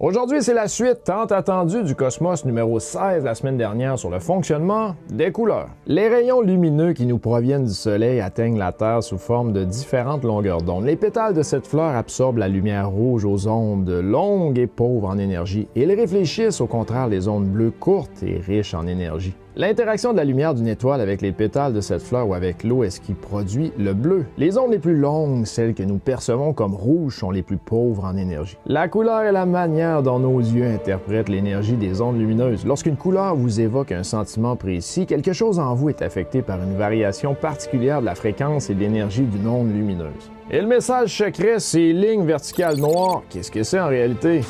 Aujourd'hui, c'est la suite tant attendue du Cosmos numéro 16 la semaine dernière sur le fonctionnement des couleurs. Les rayons lumineux qui nous proviennent du Soleil atteignent la Terre sous forme de différentes longueurs d'onde. Les pétales de cette fleur absorbent la lumière rouge aux ondes longues et pauvres en énergie, et ils réfléchissent au contraire les ondes bleues courtes et riches en énergie. L'interaction de la lumière d'une étoile avec les pétales de cette fleur ou avec l'eau est ce qui produit le bleu. Les ondes les plus longues, celles que nous percevons comme rouges, sont les plus pauvres en énergie. La couleur est la manière dont nos yeux interprètent l'énergie des ondes lumineuses. Lorsqu'une couleur vous évoque un sentiment précis, quelque chose en vous est affecté par une variation particulière de la fréquence et de l'énergie d'une onde lumineuse. Et le message secret, ces lignes verticales noires, qu'est-ce que c'est en réalité?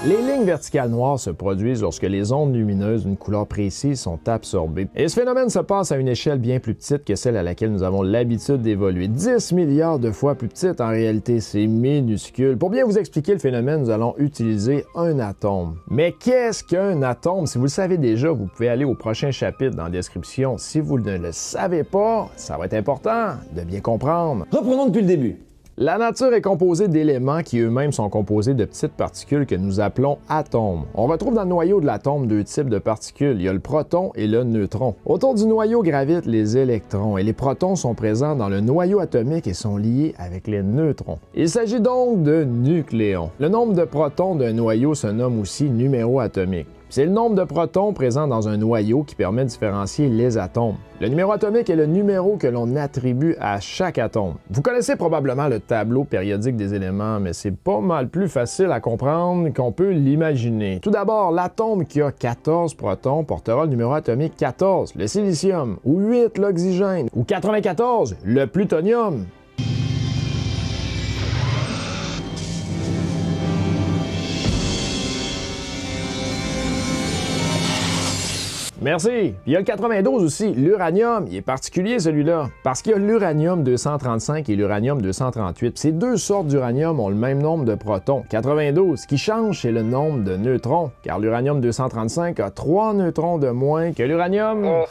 Les lignes verticales noires se produisent lorsque les ondes lumineuses d'une couleur précise sont absorbées. Et ce phénomène se passe à une échelle bien plus petite que celle à laquelle nous avons l'habitude d'évoluer. 10 milliards de fois plus petite, en réalité, c'est minuscule. Pour bien vous expliquer le phénomène, nous allons utiliser un atome. Mais qu'est-ce qu'un atome? Si vous le savez déjà, vous pouvez aller au prochain chapitre dans la description. Si vous ne le savez pas, ça va être important de bien comprendre. Reprenons depuis le début. La nature est composée d'éléments qui eux-mêmes sont composés de petites particules que nous appelons atomes. On retrouve dans le noyau de l'atome deux types de particules. Il y a le proton et le neutron. Autour du noyau gravitent les électrons et les protons sont présents dans le noyau atomique et sont liés avec les neutrons. Il s'agit donc de nucléons. Le nombre de protons d'un noyau se nomme aussi numéro atomique. C'est le nombre de protons présents dans un noyau qui permet de différencier les atomes. Le numéro atomique est le numéro que l'on attribue à chaque atome. Vous connaissez probablement le tableau périodique des éléments, mais c'est pas mal plus facile à comprendre qu'on peut l'imaginer. Tout d'abord, l'atome qui a 14 protons portera le numéro atomique 14, le silicium, ou 8, l'oxygène, ou 94, le plutonium. Merci. Puis il y a le 92 aussi, l'uranium. Il est particulier celui-là, parce qu'il y a l'uranium 235 et l'uranium 238. Ces deux sortes d'uranium ont le même nombre de protons, 92. Ce qui change, c'est le nombre de neutrons, car l'uranium 235 a 3 neutrons de moins que l'uranium 240,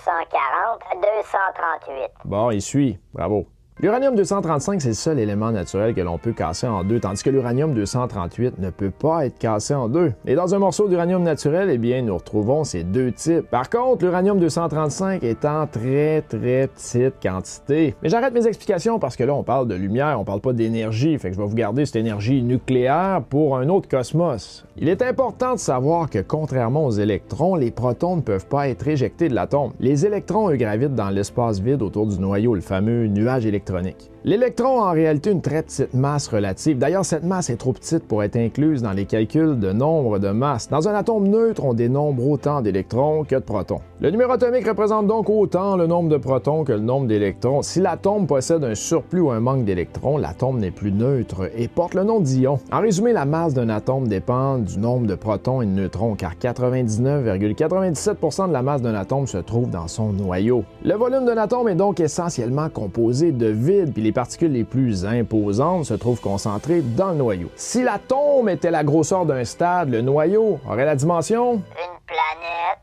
238. Bon, il suit. Bravo. L'uranium 235, c'est le seul élément naturel que l'on peut casser en deux, tandis que l'uranium 238 ne peut pas être cassé en deux. Et dans un morceau d'uranium naturel, eh bien, nous retrouvons ces deux types. Par contre, l'uranium 235 est en très petite quantité. Mais j'arrête mes explications parce que là, on parle de lumière, on parle pas d'énergie, fait que je vais vous garder cette énergie nucléaire pour un autre cosmos. Il est important de savoir que, contrairement aux électrons, les protons ne peuvent pas être éjectés de l'atome. Les électrons, eux, gravitent dans l'espace vide autour du noyau, le fameux nuage électronique. L'électron a en réalité une très petite masse relative. D'ailleurs, cette masse est trop petite pour être incluse dans les calculs de nombre de masses. Dans un atome neutre, on dénombre autant d'électrons que de protons. Le numéro atomique représente donc autant le nombre de protons que le nombre d'électrons. Si l'atome possède un surplus ou un manque d'électrons, l'atome n'est plus neutre et porte le nom d'ion. En résumé, la masse d'un atome dépend du nombre de protons et de neutrons, car 99,97% de la masse d'un atome se trouve dans son noyau. Le volume d'un atome est donc essentiellement composé de vide, puis les particules les plus imposantes se trouvent concentrées dans le noyau. Si l'atome était la grosseur d'un stade, le noyau aurait la dimension... Une planète.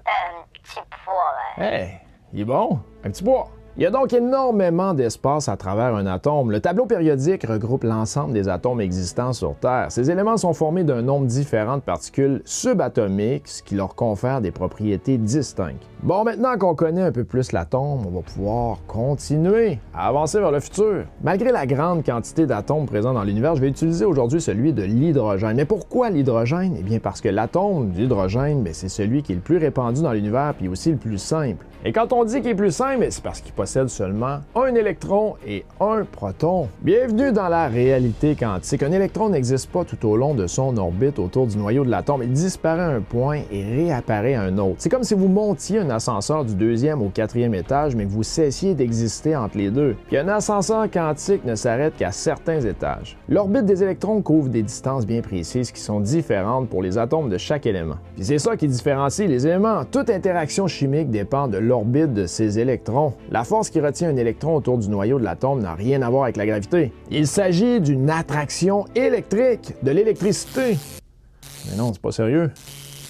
Un petit pois. Hey, il est bon, un petit pois. Il y a donc énormément d'espace à travers un atome. Le tableau périodique regroupe l'ensemble des atomes existants sur Terre. Ces éléments sont formés d'un nombre différent de particules subatomiques, ce qui leur confère des propriétés distinctes. Bon, maintenant qu'on connaît un peu plus l'atome, on va pouvoir continuer à avancer vers le futur. Malgré la grande quantité d'atomes présents dans l'univers, je vais utiliser aujourd'hui celui de l'hydrogène. Mais pourquoi l'hydrogène? Eh bien parce que l'atome d'hydrogène, c'est celui qui est le plus répandu dans l'univers puis aussi le plus simple. Et quand on dit qu'il est plus simple, c'est parce qu'il possède seulement un électron et un proton. Bienvenue dans la réalité quantique. Un électron n'existe pas tout au long de son orbite autour du noyau de l'atome. Il disparaît à un point et réapparaît à un autre. C'est comme si vous montiez un ascenseur du 2e au 4e étage, mais que vous cessiez d'exister entre les deux. Puis un ascenseur quantique ne s'arrête qu'à certains étages. L'orbite des électrons couvre des distances bien précises qui sont différentes pour les atomes de chaque élément. Puis c'est ça qui différencie les éléments. Toute interaction chimique dépend de l'orbite de ces électrons. La force qui retient un électron autour du noyau de l'atome n'a rien à voir avec la gravité. Il s'agit d'une attraction électrique, de l'électricité. Mais non, c'est pas sérieux.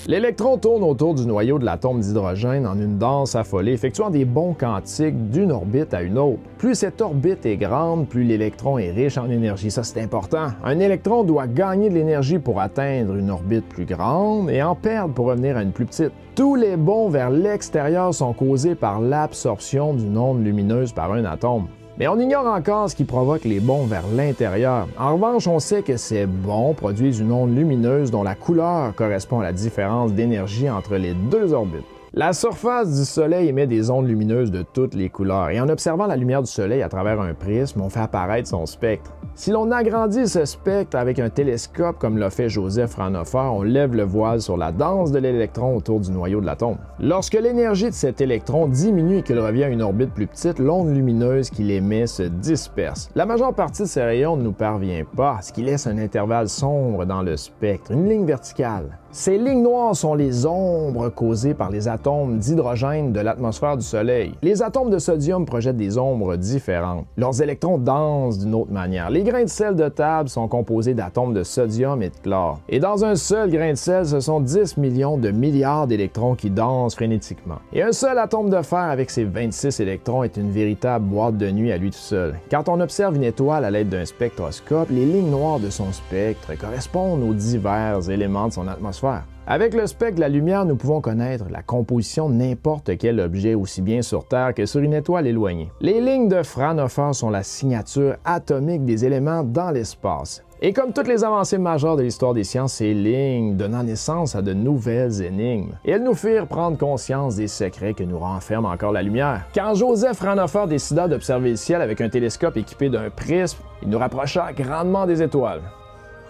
L'électron tourne autour du noyau de l'atome d'hydrogène en une danse affolée, effectuant des bonds quantiques d'une orbite à une autre. Plus cette orbite est grande, plus l'électron est riche en énergie. Ça, c'est important. Un électron doit gagner de l'énergie pour atteindre une orbite plus grande et en perdre pour revenir à une plus petite. Tous les bonds vers l'extérieur sont causés par l'absorption d'une onde lumineuse par un atome. Mais on ignore encore ce qui provoque les bonds vers l'intérieur. En revanche, on sait que ces bonds produisent une onde lumineuse dont la couleur correspond à la différence d'énergie entre les deux orbites. La surface du Soleil émet des ondes lumineuses de toutes les couleurs et en observant la lumière du Soleil à travers un prisme, on fait apparaître son spectre. Si l'on agrandit ce spectre avec un télescope comme l'a fait Joseph Fraunhofer, on lève le voile sur la danse de l'électron autour du noyau de l'atome. Lorsque l'énergie de cet électron diminue et qu'il revient à une orbite plus petite, l'onde lumineuse qu'il émet se disperse. La majeure partie de ces rayons ne nous parvient pas, ce qui laisse un intervalle sombre dans le spectre, une ligne verticale. Ces lignes noires sont les ombres causées par les atomes d'hydrogène de l'atmosphère du Soleil. Les atomes de sodium projettent des ombres différentes. Leurs électrons dansent d'une autre manière. Les grains de sel de table sont composés d'atomes de sodium et de chlore. Et dans un seul grain de sel, ce sont 10 millions de milliards d'électrons qui dansent frénétiquement. Et un seul atome de fer avec ses 26 électrons est une véritable boîte de nuit à lui tout seul. Quand on observe une étoile à l'aide d'un spectroscope, les lignes noires de son spectre correspondent aux divers éléments de son atmosphère. Avec le spectre de la lumière, nous pouvons connaître la composition de n'importe quel objet, aussi bien sur Terre que sur une étoile éloignée. Les lignes de Fraunhofer sont la signature atomique des éléments dans l'espace. Et comme toutes les avancées majeures de l'histoire des sciences, ces lignes donnant naissance à de nouvelles énigmes. Et elles nous firent prendre conscience des secrets que nous renferme encore la lumière. Quand Joseph Fraunhofer décida d'observer le ciel avec un télescope équipé d'un prisme, il nous rapprocha grandement des étoiles.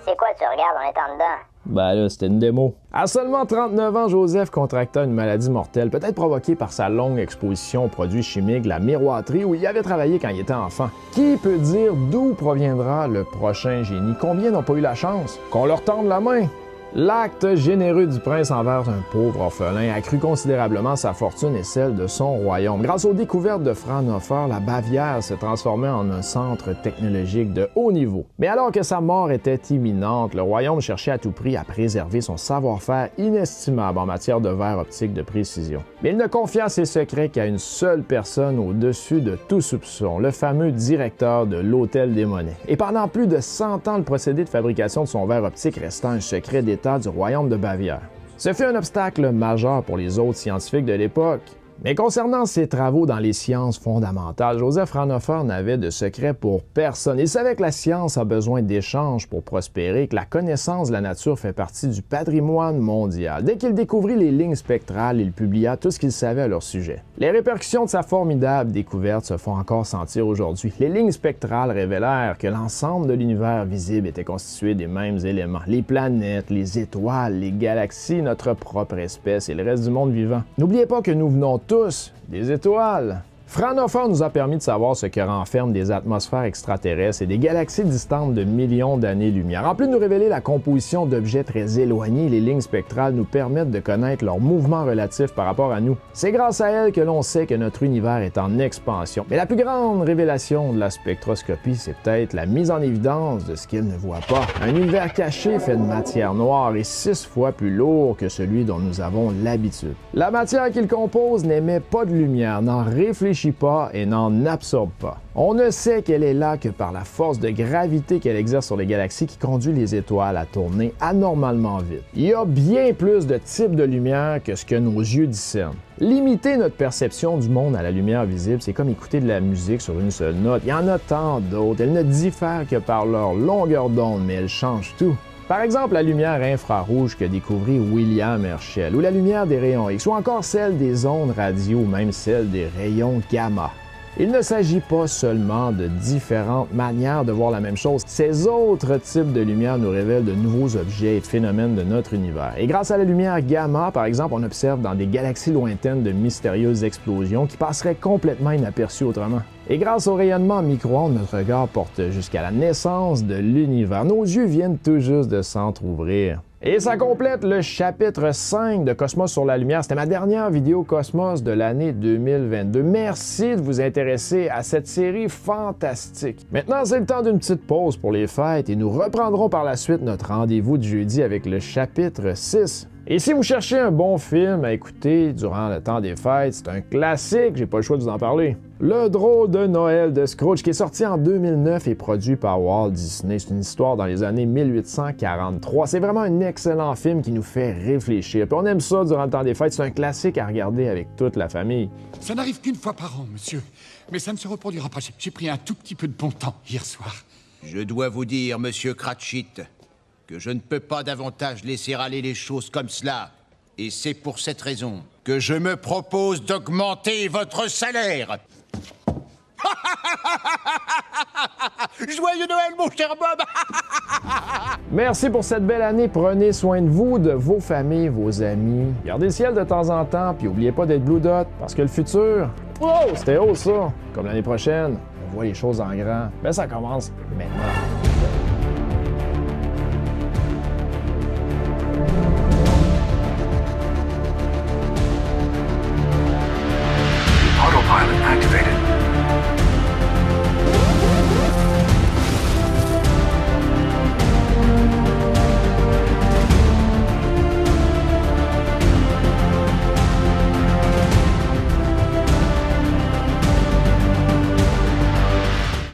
C'est quoi tu regardes en étant dedans? Ben là, c'était une démo. À seulement 39 ans, Joseph contracta une maladie mortelle, peut-être provoquée par sa longue exposition aux produits chimiques de la miroiterie où il avait travaillé quand il était enfant. Qui peut dire d'où proviendra le prochain génie? Combien n'ont pas eu la chance? Qu'on leur tende la main? L'acte généreux du prince envers un pauvre orphelin accrut considérablement sa fortune et celle de son royaume. Grâce aux découvertes de Fraunhofer, la Bavière se transformait en un centre technologique de haut niveau. Mais alors que sa mort était imminente, le royaume cherchait à tout prix à préserver son savoir-faire inestimable en matière de verre optique de précision. Mais il ne confia ses secrets qu'à une seule personne au-dessus de tout soupçon, le fameux directeur de l'Hôtel des Monnaies. Et pendant plus de 100 ans, le procédé de fabrication de son verre optique resta un secret d'État du royaume de Bavière. Ce fut un obstacle majeur pour les autres scientifiques de l'époque. Mais concernant ses travaux dans les sciences fondamentales, Joseph Fraunhofer n'avait de secret pour personne. Il savait que la science a besoin d'échanges pour prospérer, que la connaissance de la nature fait partie du patrimoine mondial. Dès qu'il découvrit les lignes spectrales, il publia tout ce qu'il savait à leur sujet. Les répercussions de sa formidable découverte se font encore sentir aujourd'hui. Les lignes spectrales révélèrent que l'ensemble de l'univers visible était constitué des mêmes éléments. Les planètes, les étoiles, les galaxies, notre propre espèce et le reste du monde vivant. N'oubliez pas que nous venons tous des étoiles. Fraunhofer nous a permis de savoir ce que renferment des atmosphères extraterrestres et des galaxies distantes de millions d'années-lumière. En plus de nous révéler la composition d'objets très éloignés, les lignes spectrales nous permettent de connaître leurs mouvements relatifs par rapport à nous. C'est grâce à elles que l'on sait que notre univers est en expansion. Mais la plus grande révélation de la spectroscopie, c'est peut-être la mise en évidence de ce qu'elle ne voit pas. Un univers caché fait de matière noire et 6 fois plus lourd que celui dont nous avons l'habitude. La matière qu'il compose n'émet pas de lumière, n'en réfléchit pas et n'en absorbe pas. On ne sait qu'elle est là que par la force de gravité qu'elle exerce sur les galaxies qui conduit les étoiles à tourner anormalement vite. Il y a bien plus de types de lumière que ce que nos yeux discernent. Limiter notre perception du monde à la lumière visible, c'est comme écouter de la musique sur une seule note. Il y en a tant d'autres. Elles ne diffèrent que par leur longueur d'onde, mais elles changent tout. Par exemple, la lumière infrarouge que découvrit William Herschel, ou la lumière des rayons X, ou encore celle des ondes radio, ou même celle des rayons gamma. Il ne s'agit pas seulement de différentes manières de voir la même chose. Ces autres types de lumière nous révèlent de nouveaux objets et de phénomènes de notre univers. Et grâce à la lumière gamma, par exemple, on observe dans des galaxies lointaines de mystérieuses explosions qui passeraient complètement inaperçues autrement. Et grâce au rayonnement micro-ondes, notre regard porte jusqu'à la naissance de l'univers. Nos yeux viennent tout juste de s'entrouvrir. Et ça complète le chapitre 5 de Cosmos sur la lumière. C'était ma dernière vidéo Cosmos de l'année 2022. Merci de vous intéresser à cette série fantastique. Maintenant, c'est le temps d'une petite pause pour les fêtes et nous reprendrons par la suite notre rendez-vous de jeudi avec le chapitre 6. Et si vous cherchez un bon film à écouter durant le temps des fêtes, c'est un classique, j'ai pas le choix de vous en parler. Le drôle de Noël de Scrooge, qui est sorti en 2009 et produit par Walt Disney. C'est une histoire dans les années 1843. C'est vraiment un excellent film qui nous fait réfléchir. Puis on aime ça durant le temps des fêtes, c'est un classique à regarder avec toute la famille. Ça n'arrive qu'une fois par an, monsieur. Mais ça ne se reproduira pas. J'ai pris un tout petit peu de bon temps hier soir. Je dois vous dire, monsieur Cratchit, que je ne peux pas davantage laisser aller les choses comme cela. Et c'est pour cette raison que je me propose d'augmenter votre salaire. Joyeux Noël, mon cher Bob! Merci pour cette belle année. Prenez soin de vous, de vos familles, vos amis. Regardez le ciel de temps en temps, puis n'oubliez pas d'être Blue Dot, parce que le futur, wow, c'était haut ça! Comme l'année prochaine, on voit les choses en grand. Ben ça commence maintenant.